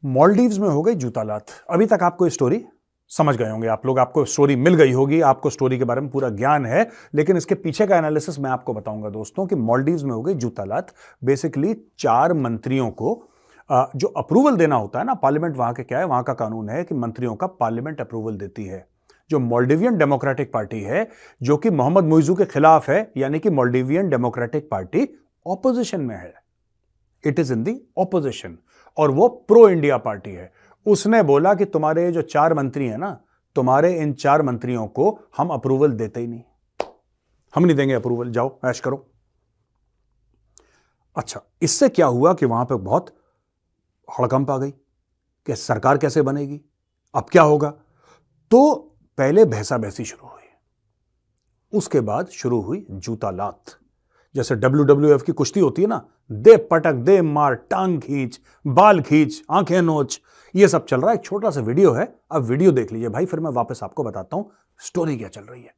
मालदीव्स में हो गई जूतालात। अभी तक आपको ये स्टोरी समझ गए होंगे आप लोग, आपको स्टोरी मिल गई होगी, आपको स्टोरी के बारे में पूरा ज्ञान है, लेकिन इसके पीछे का एनालिसिस मैं आपको बताऊंगा दोस्तों कि मालदीव्स में हो गई जूतालात। बेसिकली 4 मंत्रियों को जो अप्रूवल देना होता है ना, पार्लियामेंट वहां के क्या है, वहां का कानून है कि मंत्रियों का पार्लियामेंट अप्रूवल देती है। जो मालदीवियन डेमोक्रेटिक पार्टी है, जो कि मोहम्मद मुइजू के खिलाफ है, यानी कि मालदीवियन डेमोक्रेटिक पार्टी ऑपोजिशन में है, it is in the opposition, और वो प्रो इंडिया पार्टी है। उसने बोला कि तुम्हारे जो 4 मंत्री हैं ना, तुम्हारे इन 4 मंत्रियों को हम अप्रूवल देते ही नहीं, हम नहीं देंगे अप्रूवल, जाओ ऐश करो। अच्छा, इससे क्या हुआ कि वहां पे बहुत हड़कंप आ गई कि सरकार कैसे बनेगी, अब क्या होगा। तो पहले भैंसा भैंसी शुरू हुई, उसके बाद शुरू हुई जूतालात। जैसे WWF की कुश्ती होती है ना, दे पटक दे मार, टांग खींच, बाल खींच, आंखें नोच, ये सब चल रहा है। एक छोटा सा वीडियो है, अब वीडियो देख लीजिए भाई, फिर मैं वापस आपको बताता हूं स्टोरी क्या चल रही है।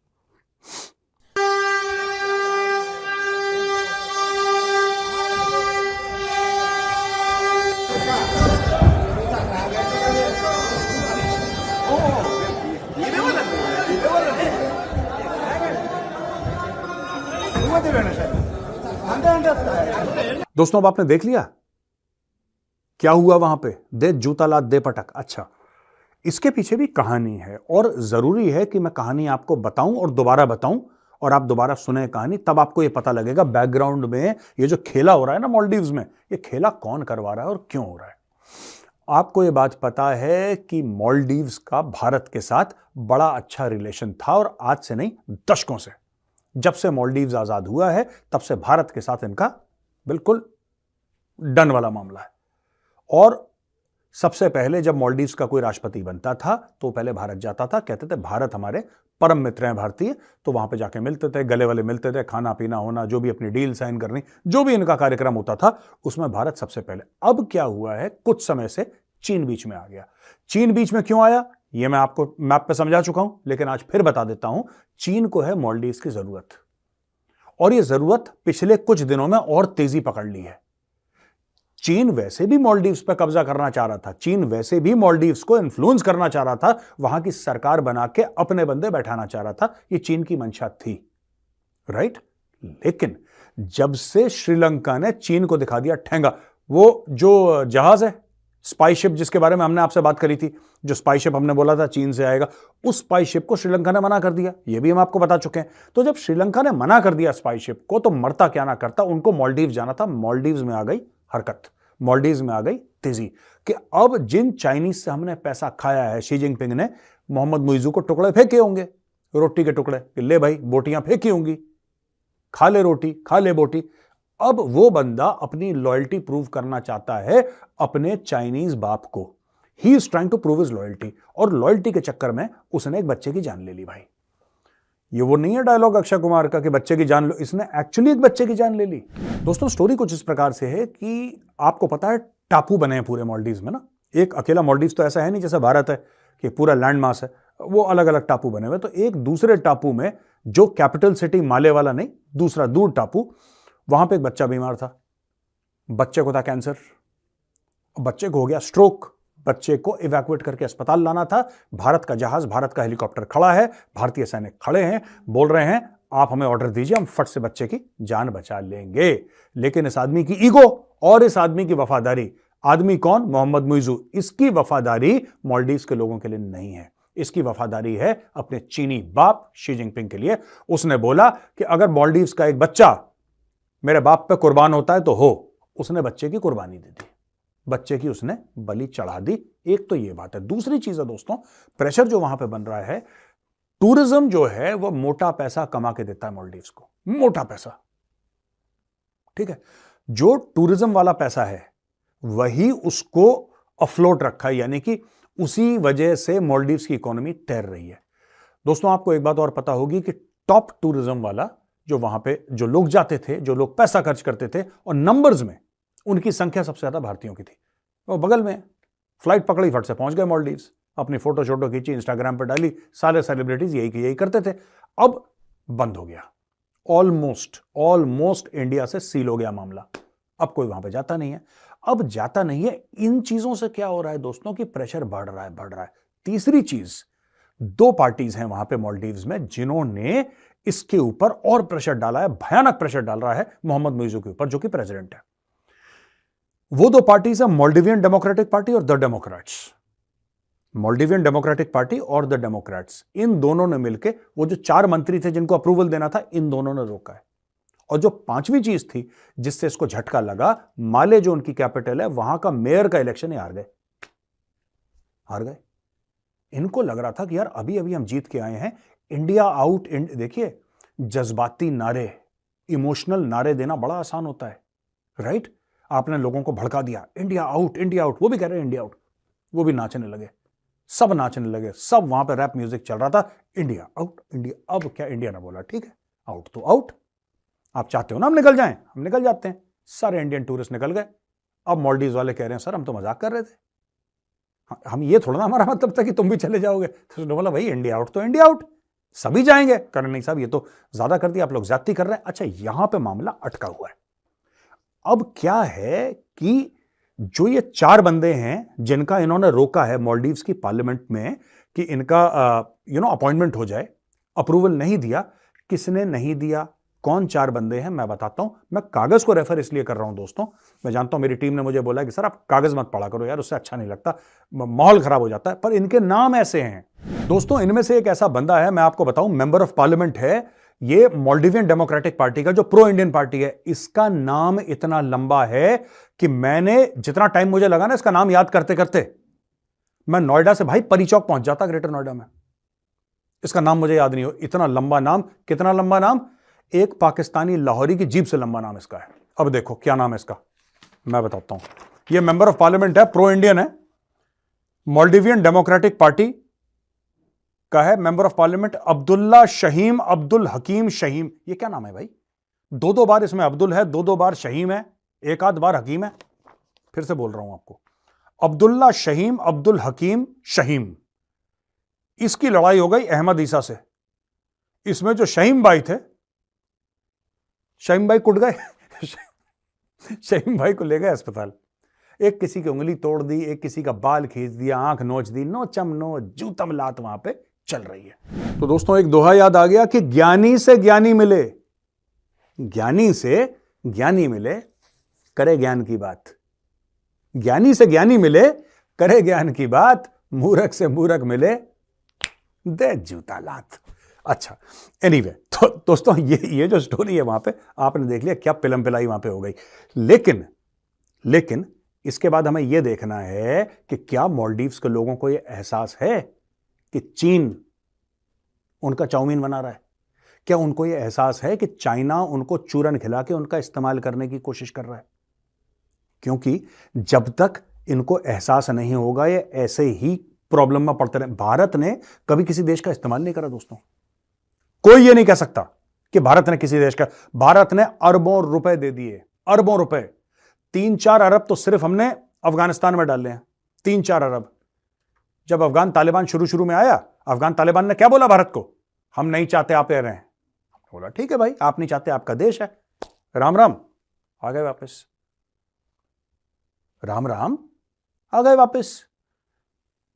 दोस्तों अब आपने देख लिया क्या हुआ वहां पे, दे जूतालात दे पटक। अच्छा, इसके पीछे भी कहानी है और जरूरी है कि मैं कहानी आपको बताऊं और दोबारा बताऊं, और आप दोबारा सुने कहानी, तब आपको यह पता लगेगा बैकग्राउंड में ये जो खेला हो रहा है ना मालदीव्स में, ये खेला कौन करवा रहा है और क्यों हो रहा है। आपको यह बात पता है कि मालदीव्स का भारत के साथ बड़ा अच्छा रिलेशन था, और आज से नहीं, दशकों से। जब से मालदीव्स आजाद हुआ है तब से भारत के साथ इनका बिल्कुल डन वाला मामला है। और सबसे पहले जब मालदीव्स का कोई राष्ट्रपति बनता था तो पहले भारत जाता था, कहते थे भारत हमारे परम मित्र हैं भारतीय, तो वहां पे जाके मिलते थे, गले वाले मिलते थे, खाना पीना होना, जो भी अपनी डील साइन करनी, जो भी इनका कार्यक्रम होता था उसमें भारत सबसे पहले। अब क्या हुआ है, कुछ समय से चीन बीच में आ गया। चीन बीच में क्यों आया यह मैं आपको मैप पे समझा चुका हूं, लेकिन आज फिर बता देता हूं। चीन को है मालदीव्स की जरूरत, और यह जरूरत पिछले कुछ दिनों में और तेजी पकड़ ली है। चीन वैसे भी मालदीव्स पर कब्जा करना चाह रहा था, चीन वैसे भी मालदीव्स को इन्फ्लुएंस करना चाह रहा था, वहां की सरकार बना के अपने बंदे बैठाना चाह रहा था, यह चीन की मंशा थी, राइट। लेकिन जब से श्रीलंका ने चीन को दिखा दिया ठेंगा, वो जो जहाज है स्पाई शिप जिसके बारे में हमने आपसे बात करी थी, जो स्पाई शिप हमने बोला था चीन से आएगा, उस स्पाई शिप को श्रीलंका ने मना कर दिया, ये भी हम आपको बता चुके हैं। तो जब श्रीलंका ने मना कर दिया स्पाई शिप को, तो मरता क्या ना करता, उनको मालदीव्स जाना था। मालदीव्स में आ गई हरकत, मालदीव्स में आ गई तेजी कि अब जिन चाइनीज से हमने पैसा खाया है, शी जिनपिंग ने मोहम्मद मुइजू को टुकड़े फेंके होंगे, रोटी के टुकड़े, कि ले भाई बोटियां फेंकी होंगी, खा ले रोटी, खा ले बोटी। अब वो बंदा अपनी लॉयल्टी प्रूव करना चाहता है अपने चाइनीज बाप को। He is trying to prove his loyalty, और लॉयल्टी के चक्कर में उसने एक बच्चे की जान ले ली भाई। ये वो नहीं है डायलॉग अक्षय कुमार का कि बच्चे की जान लो, इसने एक्चुअली एक बच्चे की जान ले ली। दोस्तों स्टोरी कुछ इस प्रकार से है कि आपको पता है टापू बने हैं पूरे मालदीव्स में ना, एक अकेला मालदीव्स तो ऐसा है नहीं जैसे भारत है कि पूरा लैंड मास है, वो अलग अलग टापू बने हुए। तो एक दूसरे टापू में, जो कैपिटल सिटी माले वाला नहीं, दूसरा दूर टापू, वहां पे एक बच्चा बीमार था, बच्चे को था कैंसर, बच्चे को हो गया स्ट्रोक, बच्चे को इवैक्यूएट करके अस्पताल लाना था। भारत का जहाज, भारत का हेलीकॉप्टर खड़ा है, भारतीय सैनिक खड़े हैं, बोल रहे हैं आप हमें ऑर्डर दीजिए, हम फट से बच्चे की जान बचा लेंगे। लेकिन इस आदमी की ईगो और इस आदमी की वफादारी, आदमी कौन, मोहम्मद मुइजू, इसकी वफादारी मालदीव्स के लोगों के लिए नहीं है, इसकी वफादारी है अपने चीनी बाप शी जिनपिंग के लिए। उसने बोला कि अगर मालदीव्स का एक बच्चा मेरे बाप पे कुर्बान होता है तो हो, उसने बच्चे की कुर्बानी दे दी, बच्चे की उसने बलि चढ़ा दी। एक तो ये बात है। दूसरी चीज है दोस्तों, प्रेशर जो वहां पे बन रहा है, टूरिज्म जो है वो मोटा पैसा कमा के देता है मालदीव्स को, मोटा पैसा, ठीक है। जो टूरिज्म वाला पैसा है वही उसको अफ्लोट रखा है, यानी कि उसी वजह से मालदीव्स की इकोनॉमी तैर रही है। दोस्तों आपको एक बात और पता होगी कि टॉप टूरिज्म वाला जो वहां पे जो लोग जाते थे, जो लोग पैसा खर्च करते थे, और नंबर्स में उनकी संख्या सबसे ज्यादा भारतीयों की थी, वो बगल में फ्लाइट पकड़ी, फट से पहुंच गए मालदीव्स, अपनी फोटो शोटो खींची, इंस्टाग्राम पर डाली, सारे सेलिब्रिटीज यही करते थे। अब बंद हो गया, ऑलमोस्ट इंडिया से सील हो गया मामला। अब कोई वहां पे जाता नहीं है। अब जाता नहीं है, इन चीजों से क्या हो रहा है दोस्तों की प्रेशर बढ़ रहा है। तीसरी चीज, 2 पार्टीज हैं वहां पे मालदीव्स में जिन्होंने इसके ऊपर और प्रेशर डाला है, भयानक प्रेशर डाल रहा है मोहम्मद मुइज़ू के ऊपर, जो कि प्रेसिडेंट है। वो 2 पार्टीज है मालदीवियन डेमोक्रेटिक पार्टी और the Democrats. Maldivian Democratic party और द डेमोक्रेट्स, इन दोनों ने मिलकर वो जो 4 मंत्री थे जिनको अप्रूवल देना था, इन दोनों ने रोका है। और जो 5वीं चीज थी जिससे इसको झटका लगा, माले जो उनकी कैपिटल है, वहां का मेयर का इलेक्शन हार गए। इनको लग रहा था कि यार अभी अभी हम जीत के आए हैं, इंडिया आउट। देखिए, जज्बाती नारे, इमोशनल नारे देना बड़ा आसान होता है, राइट? आपने लोगों को भड़का दिया, इंडिया आउट, इंडिया आउट, वो भी कह रहे हैं इंडिया आउट, वो भी नाचने लगे, सब नाचने लगे, सब वहां पे रैप म्यूजिक चल रहा था, इंडिया आउट, इंडिया। अब क्या इंडिया ने बोला, ठीक है आउट तो आउट, आप चाहते हो ना हम निकल जाएं, हम निकल जाते हैं। सारे इंडियन टूरिस्ट निकल गए। अब मालदीव्स वाले कह रहे हैं सर हम तो मजाक कर रहे थे, हम ये थोड़ा ना हमारा मतलब था कि तुम भी चले जाओगे। तो उसने बोला भाई इंडिया आउट तो इंडिया आउट, सभी जाएंगे। करण नहीं साहब ये तो ज्यादा कर दिया, आप लोग ज्यादती कर रहे हैं। अच्छा, यहां पे मामला अटका हुआ है। अब क्या है कि जो ये 4 बंदे हैं जिनका इन्होंने रोका है मालदीव्स की पार्लियामेंट में कि इनका अपॉइंटमेंट हो जाए, अप्रूवल नहीं दिया। किसने नहीं दिया, कौन 4 बंदे हैं, मैं बताता हूं। मैं कागज को रेफर इसलिए कर रहा हूं दोस्तों, मैं जानता हूं मेरी टीम ने मुझे बोला कि सर आप कागज मत पढ़ा करो यार, उससे अच्छा नहीं लगता, माहौल खराब हो जाता है, पर इनके नाम ऐसे हैं दोस्तों। इनमें से एक ऐसा बंदा है, मैं आपको बताऊं, मेंबर ऑफ पार्लियामेंट है, ये मालदीवियन डेमोक्रेटिक पार्टी का जो प्रो इंडियन पार्टी है, इसका नाम इतना लंबा है कि मैंने जितना टाइम मुझे लगा ना इसका नाम याद करते करते, मैं नोएडा से भाई परी चौक पहुंच जाता, ग्रेटर नोएडा में। इसका नाम मुझे याद नहीं हो, इतना लंबा नाम। कितना लंबा नाम, एक पाकिस्तानी लाहौरी की जीप से लंबा नाम इसका है। अब देखो क्या नाम है इसका, मैं बताता हूं। ये मेंबर ऑफ पार्लियामेंट है, प्रो इंडियन है, मालदीवियन डेमोक्रेटिक पार्टी का है, member of parliament Abdulla Shahim Abdul Hakeem Shahim. ये क्या नाम है भाई, 2 बार इसमें अब्दुल है, 2 बार शहीम है, 1 आध बार हकीम है। फिर से बोल रहा हूं आपको, अब्दुल्ला शहीम अब्दुल हकीम शहीम। इसकी लड़ाई हो गई अहमद ईसा से। इसमें जो शहीम भाई थे, शहीम भाई कुट गए शहीम भाई को ले गए अस्पताल। एक किसी की उंगली तोड़ दी, एक किसी का बाल खींच दिया, आंख नोच दी, नोचम नोच जूतम लात वहां पे चल रही है। तो दोस्तों एक दोहा याद आ गया कि ज्ञानी से ज्ञानी मिले, ज्ञानी से ज्ञानी मिले, करे ज्ञान की बात। ज्ञानी से ज्ञानी मिले, करे ज्ञान की बात, मूर्ख से मूर्ख मिले, दे जूता लात। अच्छा, एनीवे, तो दोस्तों ये जो स्टोरी है वहां पे आपने देख लिया, क्या पिलम पिलाई वहां पे हो गई। लेकिन इसके बाद हमें यह देखना है कि क्या मालदीव्स के लोगों को यह एहसास है कि चीन उनका चाउमीन बना रहा है? क्या उनको यह एहसास है कि चाइना उनको चूरन खिला के उनका इस्तेमाल करने की कोशिश कर रहा है? क्योंकि जब तक इनको एहसास नहीं होगा ये ऐसे ही प्रॉब्लम में पड़ते रहे। भारत ने कभी किसी देश का इस्तेमाल नहीं करा दोस्तों, कोई ये नहीं कह सकता कि भारत ने किसी देश का, भारत ने अरबों रुपए दे दिए, अरबों रुपए। 3-4 अरब तो सिर्फ हमने अफगानिस्तान में डाले हैं, 3-4 अरब। जब अफगान तालिबान शुरू में आया, अफगान तालिबान ने क्या बोला भारत को, हम नहीं चाहते आप ले रहे हैं। बोला ठीक है भाई, आप नहीं चाहते, आपका देश है, राम राम, आ गए वापस, राम राम, आ गए वापस।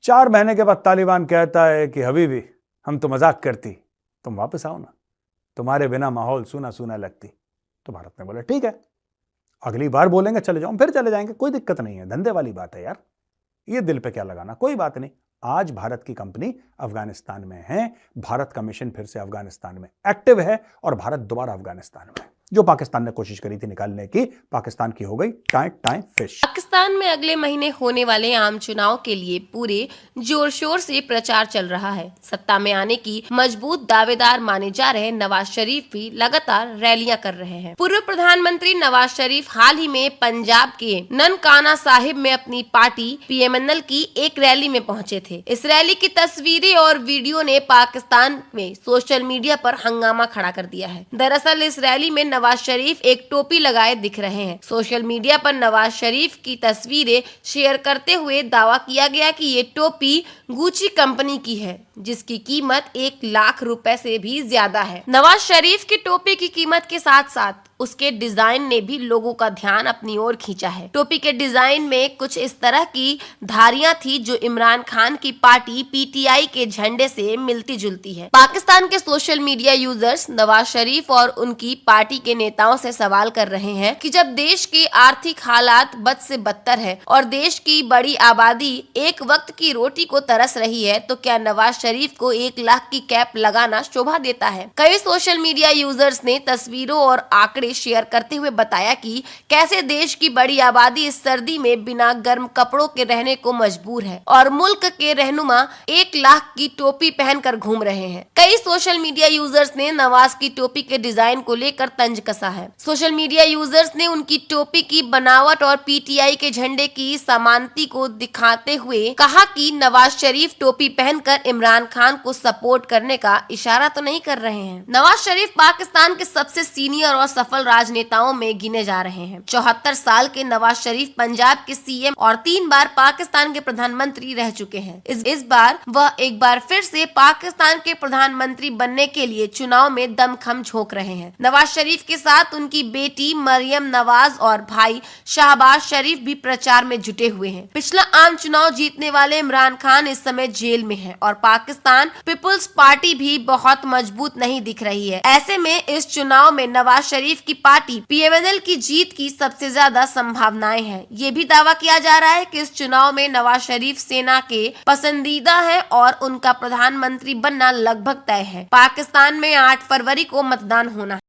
4 महीने के बाद तालिबान कहता है कि हबीबी हम तो मजाक करती, तुम वापस आओ ना, तुम्हारे बिना माहौल सूना सूना लगती। तो भारत ने बोला ठीक है, अगली बार बोलेंगे चले जाओ, फिर चले जाएंगे, कोई दिक्कत नहीं है, धंधे वाली बात है यार, ये दिल पे क्या लगाना, कोई बात नहीं। आज भारत की कंपनी अफगानिस्तान में है, भारत का मिशन फिर से अफगानिस्तान में एक्टिव है, और भारत दोबारा अफगानिस्तान में। जो पाकिस्तान ने कोशिश करी थी निकालने की, पाकिस्तान की हो गई टाइम टाइम फिश। पाकिस्तान में अगले महीने होने वाले आम चुनाव के लिए पूरे जोर शोर से प्रचार चल रहा है। सत्ता में आने की मजबूत दावेदार माने जा रहे नवाज शरीफ भी लगातार रैलियां कर रहे हैं। पूर्व प्रधानमंत्री नवाज शरीफ हाल ही में पंजाब के ननकाना साहिब में अपनी पार्टी PMNL की एक रैली में पहुंचे थे। इस रैली की तस्वीरें और वीडियो ने पाकिस्तान में सोशल मीडिया पर हंगामा खड़ा कर दिया है। दरअसल इस रैली में नवाज शरीफ एक टोपी लगाए दिख रहे हैं। सोशल मीडिया पर नवाज शरीफ की तस्वीरें शेयर करते हुए दावा किया गया कि ये टोपी गुची कंपनी की है, जिसकी कीमत 1 लाख रुपए से भी ज्यादा है। नवाज शरीफ की टोपी की कीमत के साथ साथ उसके डिजाइन ने भी लोगों का ध्यान अपनी ओर खींचा है। टोपी के डिजाइन में कुछ इस तरह की धारियां थी जो इमरान खान की पार्टी पीटीआई के झंडे से मिलती जुलती है। पाकिस्तान के social media users Nawaz Sharif और उनकी पार्टी के नेताओं से सवाल कर रहे हैं कि जब देश के आर्थिक हालात बद से बदतर है और देश की बड़ी आबादी एक वक्त की रोटी को तरस रही है, तो क्या नवाज शरीफ को 1 लाख की कैप लगाना शोभा देता है। कई सोशल मीडिया यूजर्स ने तस्वीरों और आंकड़े शेयर करते हुए बताया कि कैसे देश की बड़ी आबादी इस सर्दी में बिना गर्म कपड़ों के रहने को मजबूर है और मुल्क के रहनुमा 1 लाख की टोपी पहनकर घूम रहे हैं। कई सोशल मीडिया यूजर्स ने नवाज की टोपी के डिजाइन को लेकर तंज कसा है। सोशल मीडिया यूजर्स ने उनकी टोपी की बनावट और पीटीआई के झंडे की समानती को दिखाते हुए कहा कि नवाज शरीफ टोपी पहनकर इमरान खान को सपोर्ट करने का इशारा तो नहीं कर रहे हैं। नवाज शरीफ पाकिस्तान के सबसे सीनियर और सफल राजनेताओं में गिने जा रहे हैं। 74 साल के नवाज शरीफ पंजाब के सीएम और 3 बार पाकिस्तान के प्रधानमंत्री रह चुके हैं। इस बार वह एक बार फिर से पाकिस्तान के प्रधानमंत्री बनने के लिए चुनाव में दमखम झोंक रहे हैं। नवाज शरीफ के साथ उनकी बेटी मरियम नवाज और भाई शाहबाज शरीफ भी प्रचार में जुटे हुए हैं। पिछला आम चुनाव जीतने वाले इमरान खान इस समय जेल में है और पाकिस्तान पीपुल्स पार्टी भी बहुत मजबूत नहीं दिख रही है। ऐसे में इस चुनाव में नवाज शरीफ की पार्टी पीएमएनएल की जीत की सबसे ज्यादा संभावनाएं हैं। ये भी दावा किया जा रहा है कि इस चुनाव में नवाज शरीफ सेना के पसंदीदा है और उनका प्रधानमंत्री बनना लगभग तय है। पाकिस्तान में 8 फरवरी को मतदान होना है।